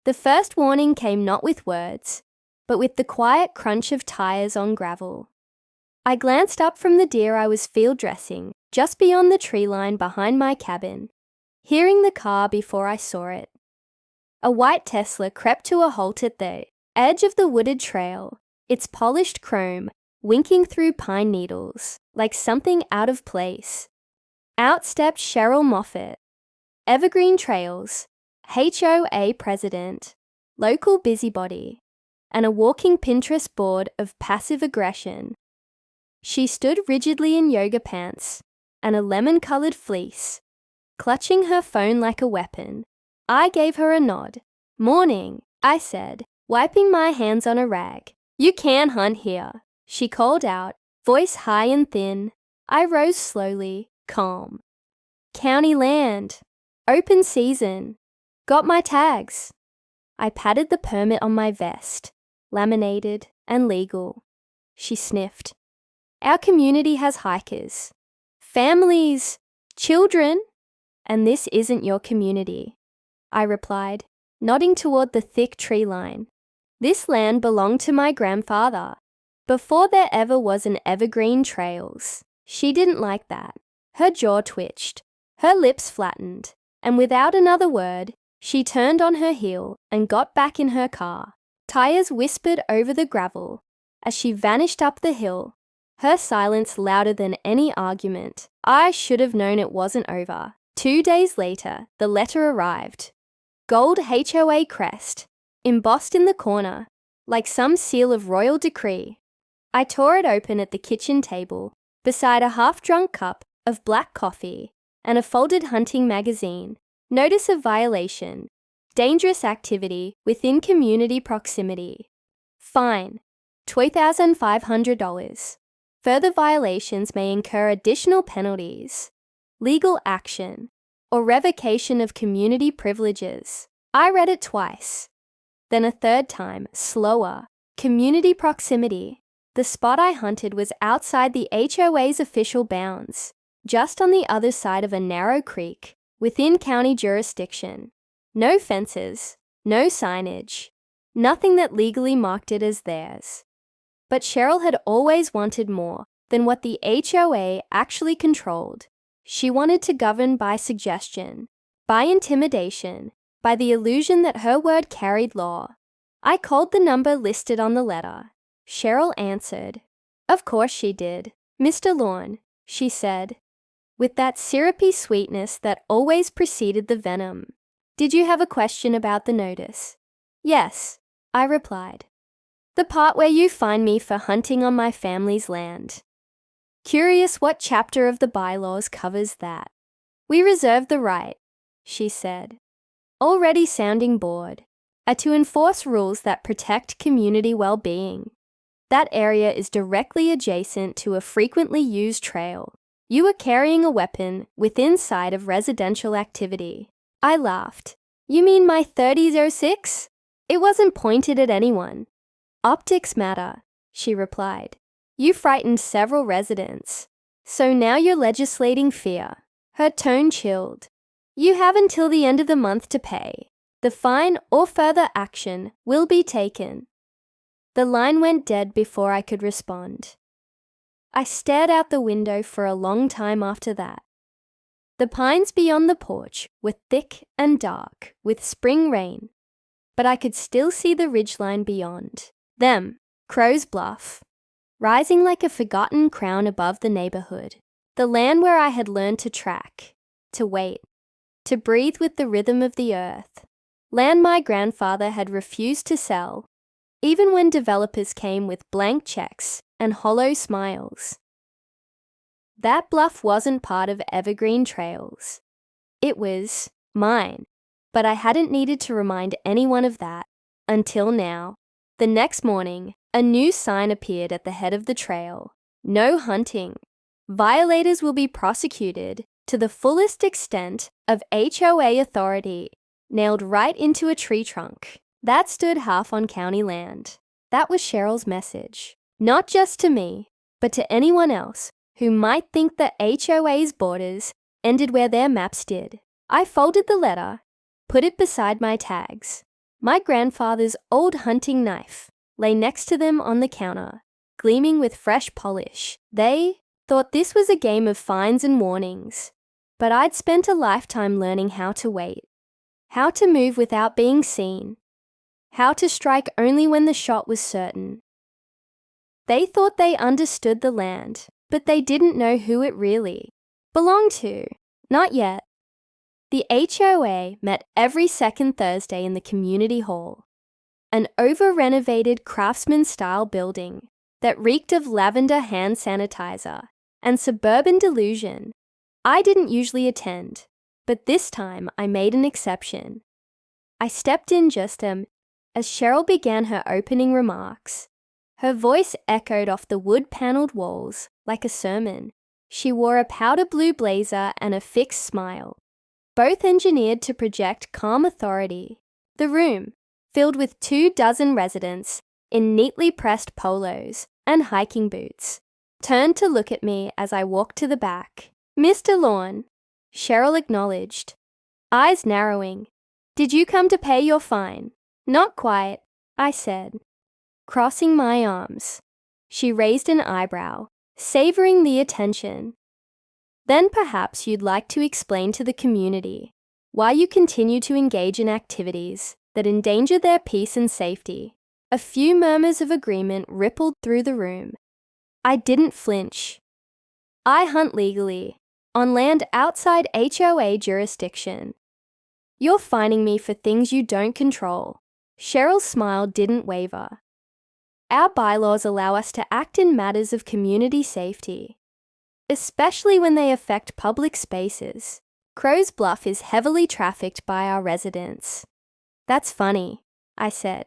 The first warning came not with words, but with the quiet crunch of tires on gravel. I glanced up from the deer I was field dressing just beyond the tree line behind my cabin, hearing the car before I saw it. A white Tesla crept to a halt at the edge of the wooded trail, its polished chrome winking through pine needles like something out of place. Out stepped Cheryl Moffat, Evergreen Trails, HOA president, local busybody, and a walking Pinterest board of passive aggression. She stood rigidly in yoga pants and a lemon-colored fleece, clutching her phone like a weapon. I gave her a nod. "Morning," I said, wiping my hands on a rag. "You can hunt here," she called out, voice high and thin. I rose slowly, calm. "County land. Open season. Got my tags." I patted the permit on my vest, laminated and legal. She sniffed. "Our community has hikers, families, children, and this isn't your community," I replied, nodding toward the thick tree line. "This land belonged to my grandfather, before there ever was an Evergreen Trails." She didn't like that. Her jaw twitched, her lips flattened, and without another word, she turned on her heel and got back in her car. Tires whispered over the gravel as she vanished up the hill, her silence louder than any argument. I should have known it wasn't over. 2 days later, the letter arrived. Gold HOA crest, embossed in the corner, like some seal of royal decree. I tore it open at the kitchen table, beside a half-drunk cup of black coffee and a folded hunting magazine. Notice of violation. Dangerous activity within community proximity. Fine, $2,500. Further violations may incur additional penalties, legal action, or revocation of community privileges. I read it twice. Then a third time, slower. Community proximity. The spot I hunted was outside the HOA's official bounds, just on the other side of a narrow creek, within county jurisdiction. No fences, no signage, nothing that legally marked it as theirs. But Cheryl had always wanted more than what the HOA actually controlled. She wanted to govern by suggestion, by intimidation, by the illusion that her word carried law. I called the number listed on the letter. Cheryl answered. Of course she did. "Mr. Lorne," she said, with that syrupy sweetness that always preceded the venom. "Did you have a question about the notice?" "Yes," I replied. "The part where you fine me for hunting on my family's land. Curious what chapter of the bylaws covers that." "We reserve the right," she said, already sounding bored, "to enforce rules that protect community well-being. That area is directly adjacent to a frequently used trail. You are carrying a weapon within sight of residential activity." I laughed. "You mean my 30-06? It wasn't pointed at anyone." "Optics matter," she replied. "You frightened several residents, so now you're legislating fear." Her tone chilled. "You have until the end of the month to pay. The fine or further action will be taken." The line went dead before I could respond. I stared out the window for a long time after that. The pines beyond the porch were thick and dark with spring rain, but I could still see the ridgeline beyond. Them, Crow's Bluff, rising like a forgotten crown above the neighborhood. The land where I had learned to track, to wait, to breathe with the rhythm of the earth. Land my grandfather had refused to sell, even when developers came with blank checks and hollow smiles. That bluff wasn't part of Evergreen Trails. It was mine, but I hadn't needed to remind anyone of that until now. The next morning, a new sign appeared at the head of the trail. "No hunting. Violators will be prosecuted to the fullest extent of HOA authority," nailed right into a tree trunk. That stood half on county land. That was Cheryl's message. Not just to me, but to anyone else who might think the HOA's borders ended where their maps did. I folded the letter, put it beside my tags, My grandfather's old hunting knife lay next to them on the counter, gleaming with fresh polish. They thought this was a game of fines and warnings, but I'd spent a lifetime learning how to wait, how to move without being seen, how to strike only when the shot was certain. They thought they understood the land, but they didn't know who it really belonged to. Not yet. The HOA met every second Thursday in the community hall, an over-renovated craftsman-style building that reeked of lavender hand sanitizer and suburban delusion. I didn't usually attend, but this time I made an exception. I stepped in just as Cheryl began her opening remarks. Her voice echoed off the wood-paneled walls like a sermon. She wore a powder blue blazer and a fixed smile, both engineered to project calm authority. The room, filled with 24 residents in neatly pressed polos and hiking boots, turned to look at me as I walked to the back. "Mr. Lorne," Cheryl acknowledged, eyes narrowing. "Did you come to pay your fine?" "Not quite," I said, crossing my arms. She raised an eyebrow, savoring the attention. "Then perhaps you'd like to explain to the community why you continue to engage in activities that endanger their peace and safety." A few murmurs of agreement rippled through the room. I didn't flinch. "I hunt legally, on land outside HOA jurisdiction. You're fining me for things you don't control." Cheryl's smile didn't waver. "Our bylaws allow us to act in matters of community safety, especially when they affect public spaces. Crow's Bluff is heavily trafficked by our residents." "That's funny," I said,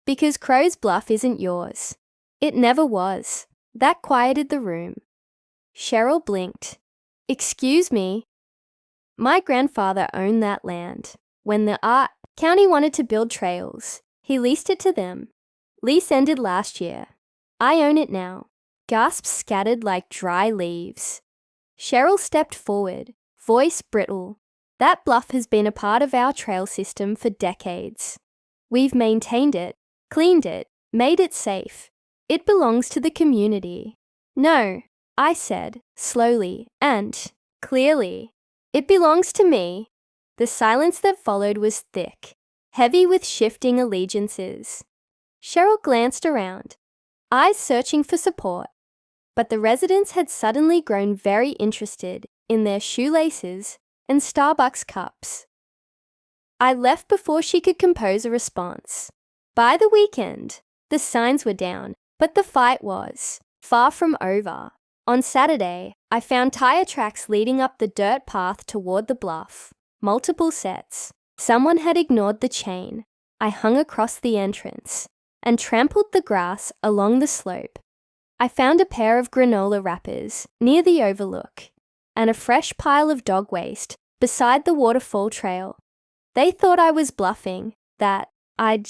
"because Crow's Bluff isn't yours. It never was." That quieted the room. Cheryl blinked. "Excuse me." "My grandfather owned that land. When the county wanted to build trails, he leased it to them. Lease ended last year. I own it now." Gasps scattered like dry leaves. Cheryl stepped forward, voice brittle. "That bluff has been a part of our trail system for decades. We've maintained it, cleaned it, made it safe. It belongs to the community." "No," I said, slowly and clearly. "It belongs to me." The silence that followed was thick, heavy with shifting allegiances. Cheryl glanced around, eyes searching for support, but the residents had suddenly grown very interested in their shoelaces and Starbucks cups. I left before she could compose a response. By the weekend, the signs were down, but the fight was far from over. On Saturday, I found tire tracks leading up the dirt path toward the bluff. Multiple sets. Someone had ignored the chain I hung across the entrance and trampled the grass along the slope. I found a pair of granola wrappers near the overlook and a fresh pile of dog waste beside the waterfall trail. They thought I was bluffing, that I'd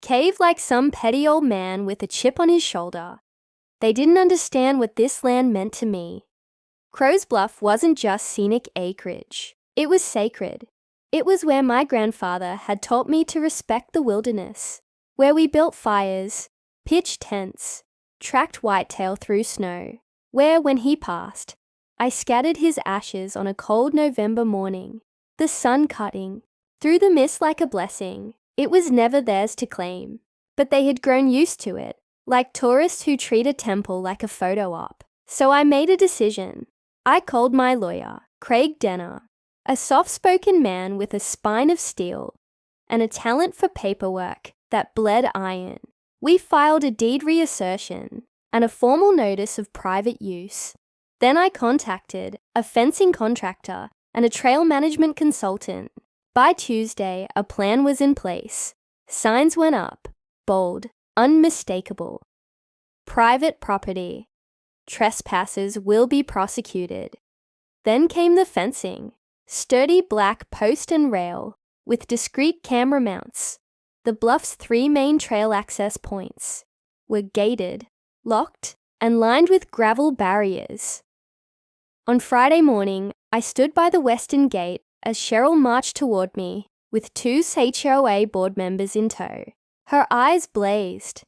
cave like some petty old man with a chip on his shoulder. They didn't understand what this land meant to me. Crow's Bluff wasn't just scenic acreage. It was sacred. It was where my grandfather had taught me to respect the wilderness, where we built fires, pitched tents, tracked whitetail through snow, where, when he passed, I scattered his ashes on a cold November morning, the sun cutting through the mist like a blessing. It was never theirs to claim, but they had grown used to it, like tourists who treat a temple like a photo op. So I made a decision. I called my lawyer, Craig Denner, a soft-spoken man with a spine of steel and a talent for paperwork that bled iron. We filed a deed reassertion and a formal notice of private use. Then I contacted a fencing contractor and a trail management consultant. By Tuesday, a plan was in place. Signs went up, bold, unmistakable. Private property. Trespassers will be prosecuted. Then came the fencing. Sturdy black post and rail with discrete camera mounts. The bluff's 3 main trail access points were gated, locked, and lined with gravel barriers. On Friday morning, I stood by the western gate as Cheryl marched toward me with 2 HOA board members in tow. Her eyes blazed.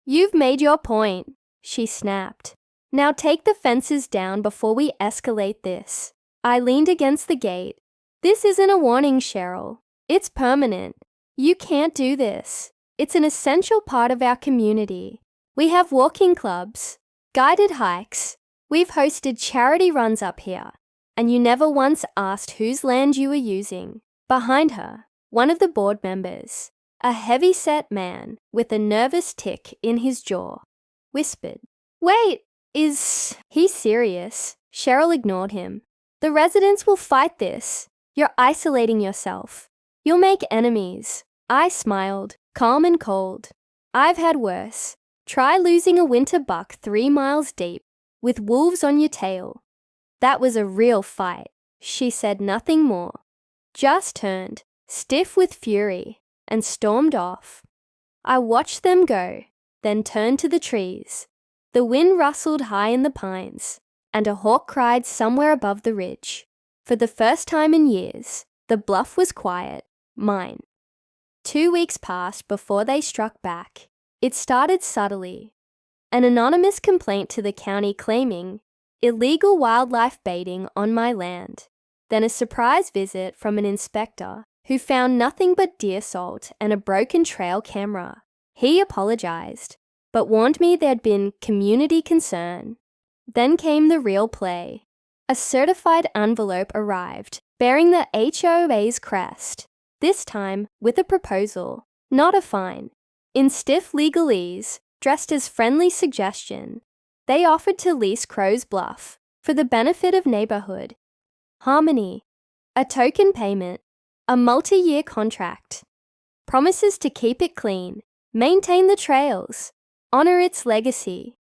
"You've made your point," she snapped. "Now take the fences down before we escalate this." I leaned against the gate. "This isn't a warning, Cheryl. It's permanent. You can't do this. It's an essential part of our community. We have walking clubs, guided hikes. We've hosted charity runs up here, and you never once asked whose land you were using." Behind her, one of the board members, a heavy-set man with a nervous tick in his jaw, whispered, "Wait, is he serious?" Cheryl ignored him. "The residents will fight this. You're isolating yourself. You'll make enemies." I smiled, calm and cold. "I've had worse. Try losing a winter buck 3 miles deep with wolves on your tail." "That was a real fight." She said nothing more, just turned, stiff with fury, and stormed off. I watched them go, then turned to the trees. The wind rustled high in the pines, and a hawk cried somewhere above the ridge. For the first time in years, the bluff was quiet, mine. 2 weeks passed before they struck back. It started subtly. An anonymous complaint to the county claiming illegal wildlife baiting on my land. Then a surprise visit from an inspector who found nothing but deer salt and a broken trail camera. He apologized, but warned me there'd been community concern. Then came the real play. A certified envelope arrived, bearing the HOA's crest, this time with a proposal, not a fine. In stiff legalese, dressed as friendly suggestion, they offered to lease Crow's Bluff for the benefit of neighborhood. Harmony, a token payment, a multi-year contract, promises to keep it clean, maintain the trails, honor its legacy.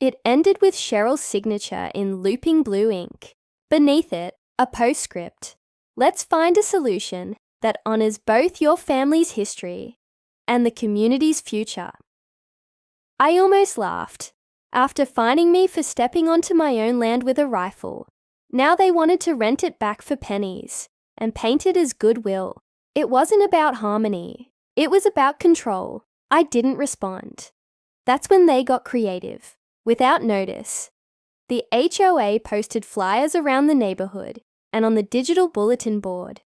It ended with Cheryl's signature in looping blue ink. Beneath it, a postscript. "Let's find a solution that honors both your family's history and the community's future." I almost laughed. After fining me for stepping onto my own land with a rifle, now they wanted to rent it back for pennies and paint it as goodwill. It wasn't about harmony. It was about control. I didn't respond. That's when they got creative. Without notice, the HOA posted flyers around the neighborhood and on the digital bulletin board.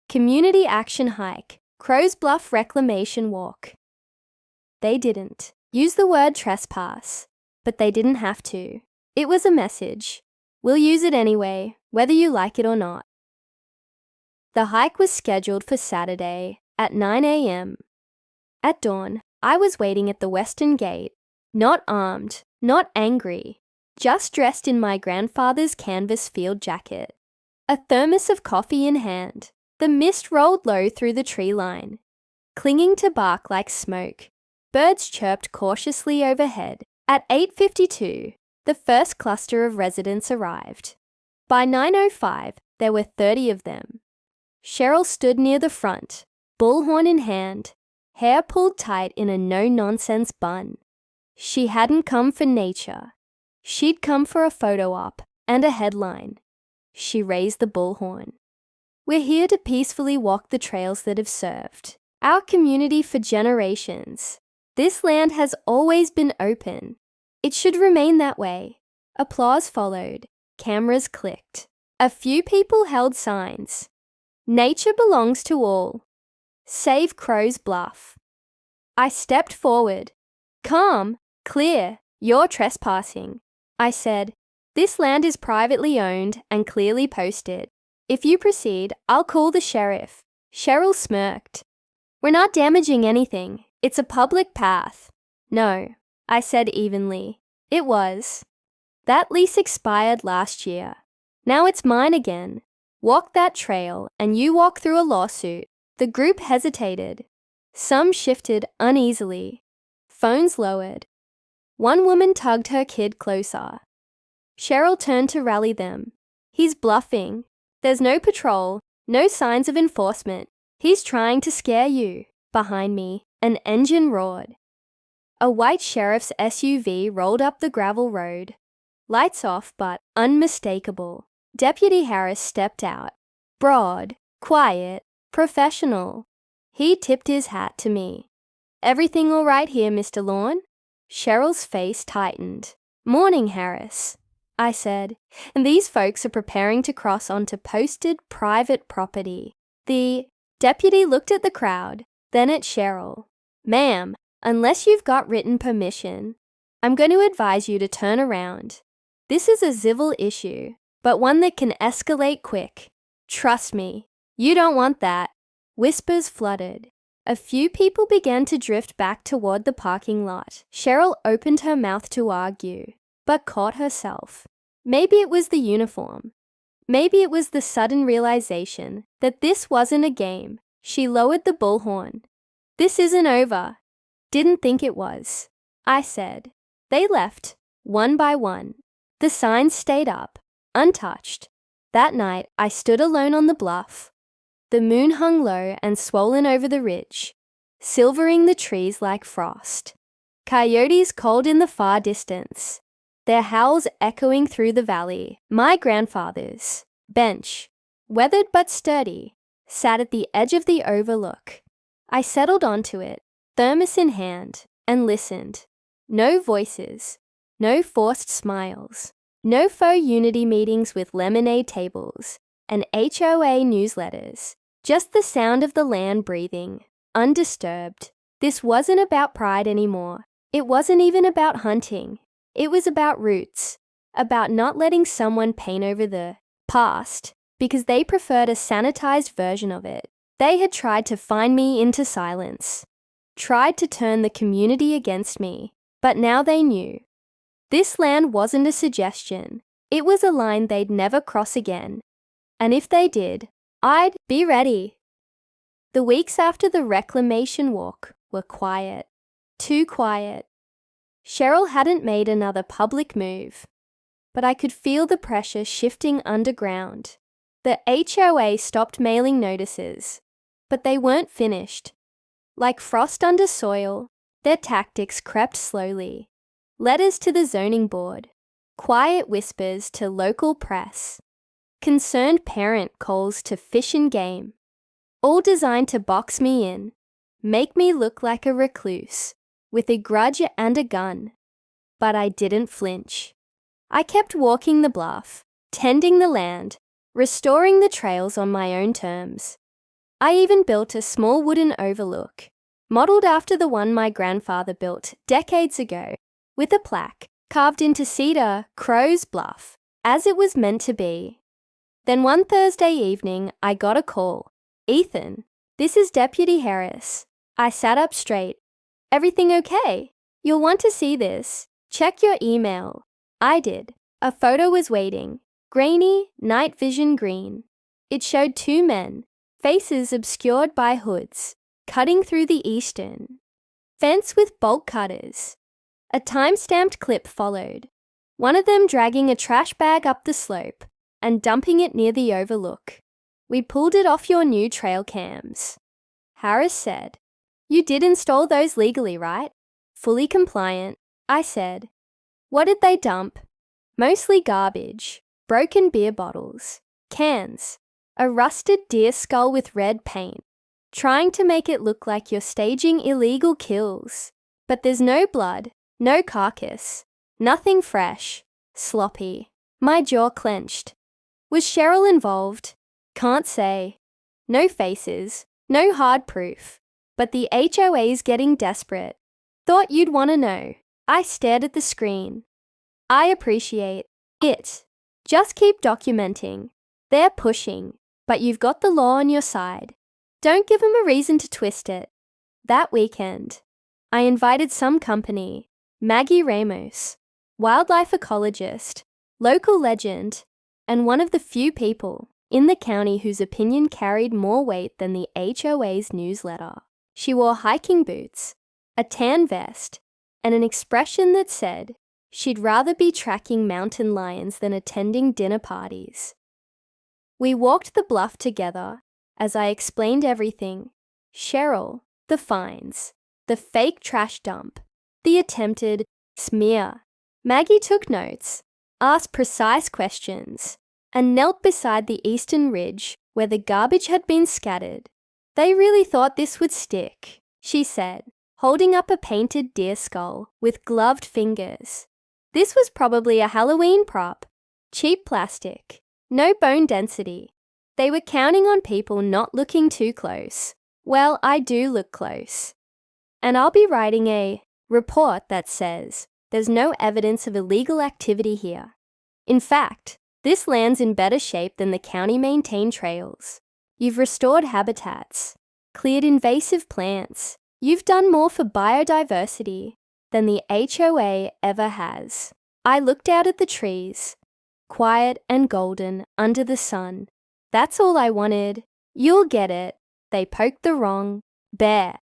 Community action hike, Crow's Bluff reclamation walk. They didn't use the word trespass, but they didn't have to. It was a message. We'll use it anyway, whether you like it or not. The hike was scheduled for Saturday at 9 a.m. At dawn, I was waiting at the western gate, not armed, not angry, just dressed in my grandfather's canvas field jacket. A thermos of coffee in hand, the mist rolled low through the tree line, clinging to bark like smoke. Birds chirped cautiously overhead. At 8:52, the first cluster of residents arrived. By 9:05, there were 30 of them. Cheryl stood near the front, bullhorn in hand, hair pulled tight in a no-nonsense bun. She hadn't come for nature. She'd come for a photo op and a headline. She raised the bullhorn. "We're here to peacefully walk the trails that have served our community for generations. This land has always been open. It should remain that way." Applause followed. Cameras clicked. A few people held signs. "Nature belongs to all. Save Crow's Bluff." I stepped forward. "Calm, clear, you're trespassing." I said, "This land is privately owned and clearly posted. If you proceed, I'll call the sheriff." Cheryl smirked. "We're not damaging anything. It's a public path." "No," I said evenly. "It was. That lease expired last year. Now it's mine again. Walk that trail and you walk through a lawsuit." The group hesitated. Some shifted uneasily. Phones lowered. One woman tugged her kid closer. Cheryl turned to rally them. "He's bluffing. There's no patrol, no signs of enforcement. He's trying to scare you." Behind me, an engine roared. A white sheriff's SUV rolled up the gravel road. Lights off but unmistakable. Deputy Harris stepped out. Broad, quiet, professional. He tipped his hat to me. "Everything all right here, Mr. Lawn?" Cheryl's face tightened. "Morning, Harris," I said, "and these folks are preparing to cross onto posted private property." The deputy looked at the crowd, then at Cheryl. "Ma'am, unless you've got written permission, I'm going to advise you to turn around. This is a civil issue, but one that can escalate quick. Trust me, you don't want that." Whispers fluttered. A few people began to drift back toward the parking lot. Cheryl opened her mouth to argue, but caught herself. Maybe it was the uniform. Maybe it was the sudden realization that this wasn't a game. She lowered the bullhorn. "This isn't over." "Didn't think it was," I said. They left, one by one. The signs stayed up, untouched. That night, I stood alone on the bluff. The moon hung low and swollen over the ridge, silvering the trees like frost. Coyotes called in the far distance, their howls echoing through the valley. My grandfather's bench, weathered but sturdy, sat at the edge of the overlook. I settled onto it, thermos in hand, and listened. No voices, no forced smiles, no faux unity meetings with lemonade tables and HOA newsletters, just the sound of the land breathing, undisturbed. This wasn't about pride anymore. It wasn't even about hunting. It was about roots, about not letting someone paint over the past because they preferred a sanitized version of it. They had tried to fine me into silence, tried to turn the community against me, but now they knew. This land wasn't a suggestion. It was a line they'd never cross again. And if they did, I'd be ready. The weeks after the reclamation walk were quiet. Too quiet. Cheryl hadn't made another public move, but I could feel the pressure shifting underground. The HOA stopped mailing notices, but they weren't finished. Like frost under soil, their tactics crept slowly. Letters to the zoning board, quiet whispers to local press, concerned parent calls to Fish and Game, all designed to box me in, make me look like a recluse with a grudge and a gun. But I didn't flinch. I kept walking the bluff, tending the land, restoring the trails on my own terms. I even built a small wooden overlook, modeled after the one my grandfather built decades ago, with a plaque carved into cedar, Crow's Bluff, as it was meant to be. Then one Thursday evening, I got a call. "Ethan, this is Deputy Harris." I sat up straight. "Everything okay? You'll want to see this. Check your email." I did. A photo was waiting. Grainy, night vision green. It showed two men, faces obscured by hoods, cutting through the eastern fence with bolt cutters. A time-stamped clip followed, one of them dragging a trash bag up the slope and dumping it near the overlook. "We pulled it off your new trail cams," Harris said. "You did install those legally, right?" "Fully compliant," I said. "What did they dump?" "Mostly garbage, broken beer bottles, cans, a rusted deer skull with red paint, trying to make it look like you're staging illegal kills. But there's no blood, no carcass, nothing fresh, sloppy." My jaw clenched. Was Cheryl involved? Can't say. No faces, no hard proof. But the HOA's getting desperate. "Thought you'd want to know." I stared at the screen. "I appreciate it. Just keep documenting. They're pushing, but you've got the law on your side. Don't give them a reason to twist it." That weekend, I invited some company, Maggie Ramos, wildlife ecologist, local legend, and one of the few people in the county whose opinion carried more weight than the HOA's newsletter. She wore hiking boots, a tan vest, and an expression that said she'd rather be tracking mountain lions than attending dinner parties. We walked the bluff together as I explained everything. Cheryl, the fines, the fake trash dump, the attempted smear. Maggie took notes, asked precise questions, and knelt beside the eastern ridge where the garbage had been scattered. They really thought this would stick, she said, holding up a painted deer skull with gloved fingers. This was probably a Halloween prop. Cheap plastic. No bone density. They were counting on people not looking too close. Well, I do look close. And I'll be writing a report that says there's no evidence of illegal activity here. In fact, this land's in better shape than the county-maintained trails. You've restored habitats, cleared invasive plants. You've done more for biodiversity than the HOA ever has. I looked out at the trees, quiet and golden under the sun. That's all I wanted. You'll get it. They poked the wrong bear.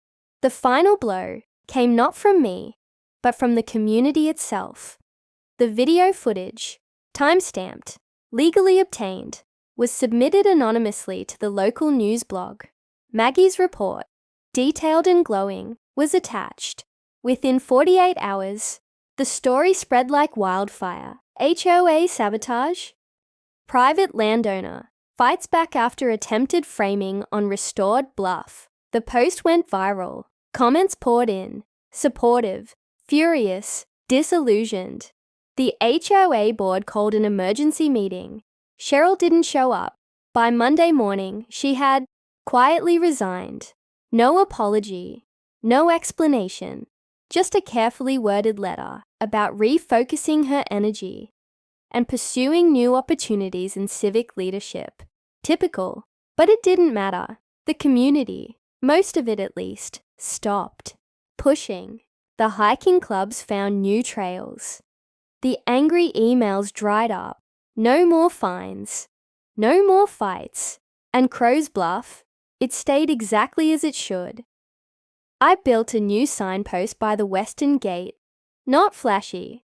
The final blow came not from me, but from the community itself. The video footage, time-stamped, legally obtained, was submitted anonymously to the local news blog. Maggie's report, detailed and glowing, was attached. Within 48 hours, the story spread like wildfire. HOA sabotage? Private landowner fights back after attempted framing on restored bluff. The post went viral. Comments poured in. Supportive, furious, disillusioned. The HOA board called an emergency meeting. Cheryl didn't show up. By Monday morning, she had quietly resigned. No apology, no explanation, just a carefully worded letter about refocusing her energy and pursuing new opportunities in civic leadership. Typical, but it didn't matter. The community, most of it at least, stopped pushing. The hiking clubs found new trails. The angry emails dried up. No more fines. No more fights. And Crow's Bluff, it stayed exactly as it should. I built a new signpost by the western gate. Not flashy.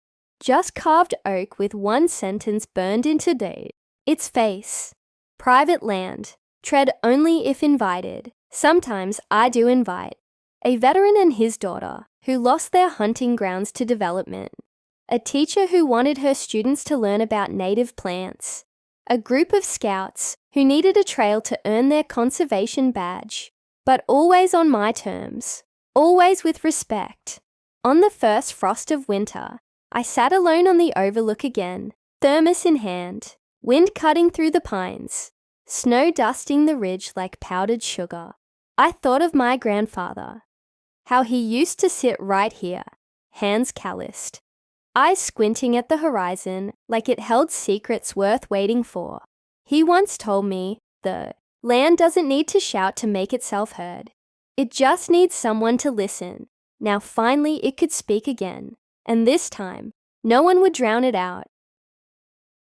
Just carved oak with one sentence burned into date. Its face. Private land. Tread only if invited. Sometimes I do invite. A veteran and his daughter who lost their hunting grounds to development. A teacher who wanted her students to learn about native plants. A group of scouts who needed a trail to earn their conservation badge. But always on my terms. Always with respect. On the first frost of winter, I sat alone on the overlook again, thermos in hand, wind cutting through the pines, snow dusting the ridge like powdered sugar. I thought of my grandfather, how he used to sit right here, hands calloused, eyes squinting at the horizon like it held secrets worth waiting for. He once told me, the land doesn't need to shout to make itself heard. It just needs someone to listen. Now finally it could speak again, and this time, no one would drown it out.